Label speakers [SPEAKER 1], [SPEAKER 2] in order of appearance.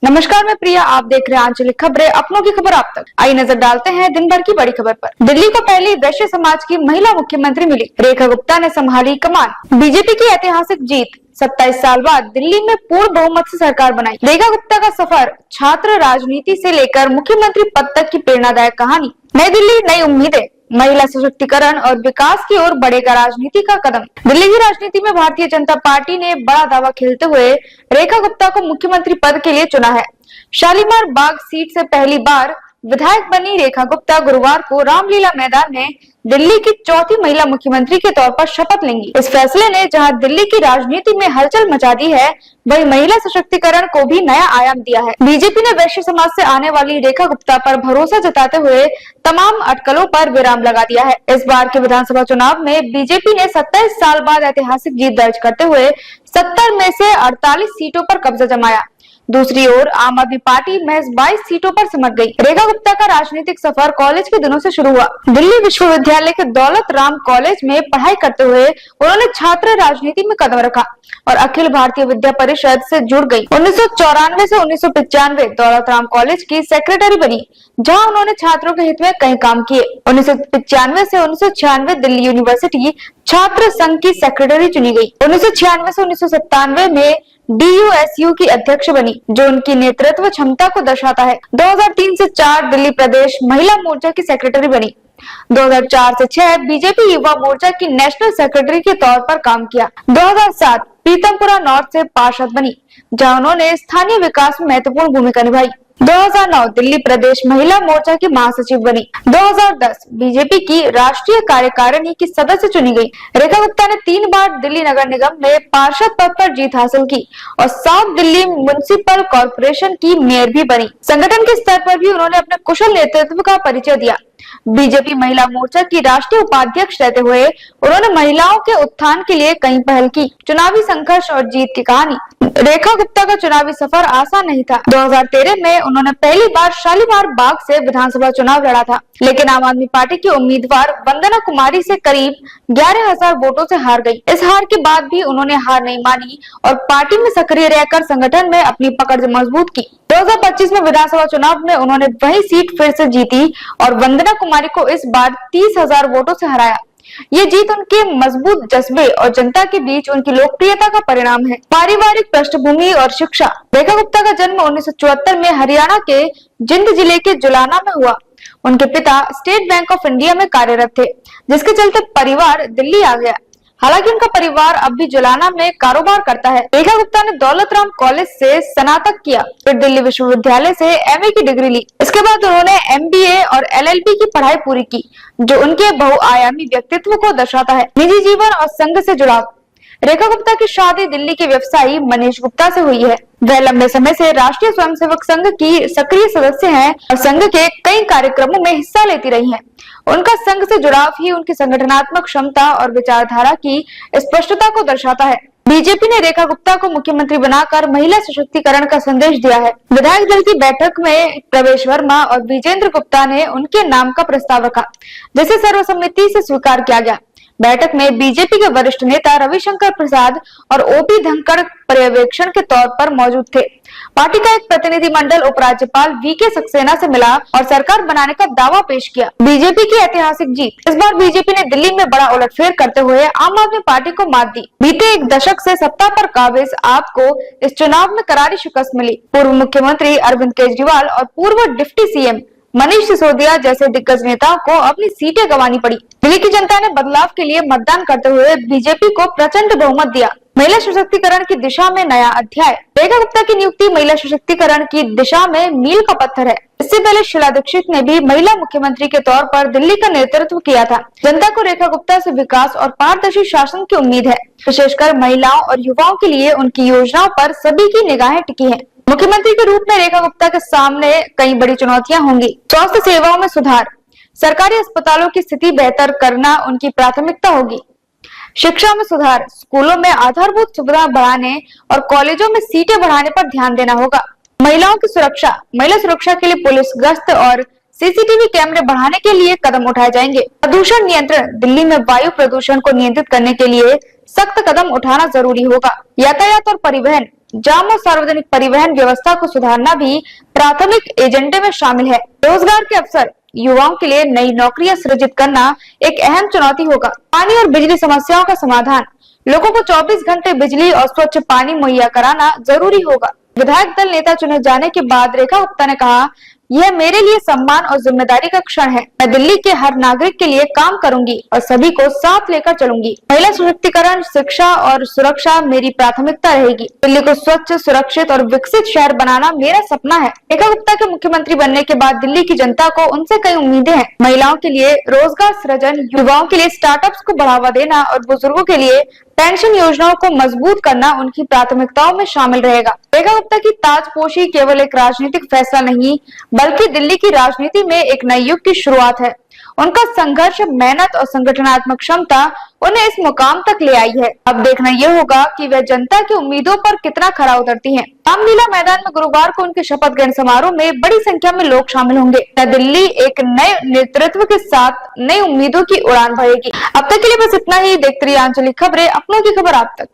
[SPEAKER 1] नमस्कार, मैं प्रिया। आप देख रहे हैं आंचलिक खबरें, अपनों की खबर आप तक। आइए नजर डालते हैं दिन भर की बड़ी खबर पर। दिल्ली को पहली वैश्य समाज की महिला मुख्यमंत्री मिली, रेखा गुप्ता ने संभाली कमान। बीजेपी की ऐतिहासिक जीत, 27 साल बाद दिल्ली में पूर्ण बहुमत से सरकार बनाई। रेखा गुप्ता का सफर छात्र राजनीति से लेकर मुख्यमंत्री पद तक की प्रेरणादायक कहानी। नई दिल्ली, नई उम्मीदें, महिला सशक्तिकरण और विकास की ओर बढ़ेगा राजनीति का कदम। दिल्ली की राजनीति में भारतीय जनता पार्टी ने बड़ा दावा खेलते हुए रेखा गुप्ता को मुख्यमंत्री पद के लिए चुना है। शालीमार बाग सीट से पहली बार विधायक बनी रेखा गुप्ता गुरुवार को रामलीला मैदान में दिल्ली की चौथी महिला मुख्यमंत्री के तौर पर शपथ लेंगी। इस फैसले ने जहां दिल्ली की राजनीति में हलचल मचा दी है, वहीं महिला सशक्तिकरण को भी नया आयाम दिया है। बीजेपी ने वैश्य समाज से आने वाली रेखा गुप्ता पर भरोसा जताते हुए तमाम अटकलों पर विराम लगा दिया है। इस बार के विधानसभा चुनाव में बीजेपी ने 27 साल बाद ऐतिहासिक जीत दर्ज करते हुए 70 में से 48 सीटों पर कब्जा जमाया। दूसरी ओर आम आदमी पार्टी महज 22 सीटों पर सिमट गई। रेखा गुप्ता का राजनीतिक सफर कॉलेज के दिनों से शुरू हुआ। दिल्ली विश्वविद्यालय के दौलत राम कॉलेज में पढ़ाई करते हुए उन्होंने छात्र राजनीति में कदम रखा और अखिल भारतीय विद्या परिषद से जुड़ गई। 1994 से 1995 दौलत राम कॉलेज की सेक्रेटरी बनी, जहां उन्होंने छात्रों के हित में कई काम किए। 1995 से 1996 दिल्ली यूनिवर्सिटी छात्र संघ की सेक्रेटरी चुनी गई। 1996 से 1997 में DUSU की अध्यक्ष बनी, जो उनकी नेतृत्व क्षमता को दर्शाता है। 2003 से 4 दिल्ली प्रदेश महिला मोर्चा की सेक्रेटरी बनी। 2004 से 6 बीजेपी युवा मोर्चा की नेशनल सेक्रेटरी के तौर पर काम किया। 2007 पीतमपुरा नॉर्थ से पार्षद बनी, जहां उन्होंने स्थानीय विकास में महत्वपूर्ण भूमिका निभाई। 2009 दिल्ली प्रदेश महिला मोर्चा की महासचिव बनी। 2010 बीजेपी की राष्ट्रीय कार्यकारिणी की सदस्य चुनी गई। रेखा गुप्ता ने 3 बार दिल्ली नगर निगम में पार्षद पद पर जीत हासिल की और साउथ दिल्ली म्युनिसिपल कॉर्पोरेशन की मेयर भी बनी। संगठन के स्तर पर भी उन्होंने अपने कुशल नेतृत्व का परिचय दिया। बीजेपी महिला मोर्चा की राष्ट्रीय उपाध्यक्ष रहते हुए उन्होंने महिलाओं के उत्थान के लिए कई पहल की। चुनावी संघर्ष और जीत की कहानी। रेखा गुप्ता का चुनावी सफर आसान नहीं था। 2013 में उन्होंने पहली बार शालीमार बाग से विधानसभा चुनाव लड़ा था, लेकिन आम आदमी पार्टी की उम्मीदवार वंदना कुमारी से करीब 11,000 वोटों से हार गई। इस हार के बाद भी उन्होंने हार नहीं मानी और पार्टी में सक्रिय रहकर संगठन में अपनी पकड़ मजबूत की। 2025 में विधानसभा चुनाव में उन्होंने वही सीट फिर से जीती और वंदना कुमारी को इस बार 30,000 वोटों से हराया। ये जीत उनके मजबूत जज्बे और जनता के बीच उनकी लोकप्रियता का परिणाम है। पारिवारिक पृष्ठभूमि और शिक्षा। रेखा गुप्ता का जन्म 1974 में हरियाणा के जिंद जिले के जुलाना में हुआ। उनके पिता स्टेट बैंक ऑफ इंडिया में कार्यरत थे, जिसके चलते परिवार दिल्ली आ गया। हालांकि उनका परिवार अब भी जुलाना में कारोबार करता है। रेखा गुप्ता ने दौलत राम कॉलेज से स्नातक किया, फिर दिल्ली विश्वविद्यालय से MA की डिग्री ली। इसके बाद उन्होंने MBA और LLB की पढ़ाई पूरी की, जो उनके बहुआयामी व्यक्तित्व को दर्शाता है। निजी जीवन और संघ से जुड़ाव। रेखा गुप्ता की शादी दिल्ली के व्यवसायी मनीष गुप्ता से हुई है। वह लंबे समय से राष्ट्रीय स्वयंसेवक संघ की सक्रिय सदस्य हैं और संघ के कई कार्यक्रमों में हिस्सा लेती रही हैं। उनका संघ से जुड़ाव ही उनकी संगठनात्मक क्षमता और विचारधारा की स्पष्टता को दर्शाता है। बीजेपी ने रेखा गुप्ता को मुख्यमंत्री बनाकर महिला सशक्तिकरण का संदेश दिया है। विधायक दल की बैठक में प्रवेश वर्मा और विजेंद्र गुप्ता ने उनके नाम का प्रस्ताव रखा, जिसे सर्वसम्मति से स्वीकार किया गया। बैठक में बीजेपी के वरिष्ठ नेता रविशंकर प्रसाद और OP धनखड़ पर्यवेक्षण के तौर पर मौजूद थे। पार्टी का एक प्रतिनिधिमंडल उपराज्यपाल VK सक्सेना से मिला और सरकार बनाने का दावा पेश किया। बीजेपी की ऐतिहासिक जीत। इस बार बीजेपी ने दिल्ली में बड़ा उलटफेर करते हुए आम आदमी पार्टी को मात दी। बीते एक दशक से सत्ता पर काबिज आप को इस चुनाव में करारी शिकस्त मिली। पूर्व मुख्यमंत्री अरविंद केजरीवाल और पूर्व डिप्टी CM मनीष सिसोदिया जैसे दिग्गज नेताओं को अपनी सीटें गंवानी पड़ी। दिल्ली की जनता ने बदलाव के लिए मतदान करते हुए बीजेपी को प्रचंड बहुमत दिया। महिला सशक्तिकरण की दिशा में नया अध्याय। रेखा गुप्ता की नियुक्ति महिला सशक्तिकरण की दिशा में मील का पत्थर है। इससे पहले शीला दीक्षित ने भी महिला मुख्यमंत्री के तौर पर दिल्ली का नेतृत्व किया था। जनता को रेखा गुप्ता से विकास और पारदर्शी शासन की उम्मीद है। विशेषकर महिलाओं और युवाओं के लिए उनकी योजनाओं पर सभी की निगाहें टिकी हैं। मुख्यमंत्री के रूप में रेखा गुप्ता के सामने कई बड़ी चुनौतियां होंगी। स्वास्थ्य सेवाओं में सुधार। सरकारी अस्पतालों की स्थिति बेहतर करना उनकी प्राथमिकता होगी। शिक्षा में सुधार। स्कूलों में आधारभूत सुविधा बढ़ाने और कॉलेजों में सीटें बढ़ाने पर ध्यान देना होगा। महिलाओं की सुरक्षा। महिला सुरक्षा के लिए पुलिस गश्त और CCTV कैमरे बढ़ाने के लिए कदम उठाए जाएंगे। प्रदूषण नियंत्रण। दिल्ली में वायु प्रदूषण को नियंत्रित करने के लिए सख्त कदम उठाना जरूरी होगा। यातायात और परिवहन। जाम और सार्वजनिक परिवहन व्यवस्था को सुधारना भी प्राथमिक एजेंडे में शामिल है। रोजगार के अवसर, युवाओं के लिए नई नौकरियां सृजित करना एक अहम चुनौती होगा। पानी और बिजली समस्याओं का समाधान, लोगों को 24 घंटे बिजली और स्वच्छ पानी मुहैया कराना जरूरी होगा। विधायक दल नेता चुने जाने के बाद रेखा गुप्ता ने कहा, यह मेरे लिए सम्मान और जिम्मेदारी का क्षण है। मैं दिल्ली के हर नागरिक के लिए काम करूंगी और सभी को साथ लेकर चलूंगी। महिला सशक्तिकरण, शिक्षा और सुरक्षा मेरी प्राथमिकता रहेगी। दिल्ली को स्वच्छ, सुरक्षित और विकसित शहर बनाना मेरा सपना है। रेखा गुप्ता के मुख्यमंत्री बनने के बाद दिल्ली की जनता को उनसे कई उम्मीदें हैं। महिलाओं के लिए रोजगार सृजन, युवाओं के लिए स्टार्टअप्स को बढ़ावा देना और बुजुर्गों के लिए पेंशन योजनाओं को मजबूत करना उनकी प्राथमिकताओं में शामिल रहेगा। रेखा गुप्ता की ताजपोशी केवल एक राजनीतिक फैसला नहीं, बल्कि दिल्ली की राजनीति में एक नए युग की शुरुआत है। उनका संघर्ष, मेहनत और संगठनात्मक क्षमता उन्हें इस मुकाम तक ले आई है। अब देखना यह होगा कि वह जनता की उम्मीदों पर कितना खरा उतरती हैं। रामलीला मैदान में गुरुवार को उनके शपथ ग्रहण समारोह में बड़ी संख्या में लोग शामिल होंगे। दिल्ली एक नए नेतृत्व के साथ नई उम्मीदों की उड़ान भरेगी। अब तक के लिए बस इतना ही। देखते रहिए आंचलिक खबरें, अपनों की खबर आप तक।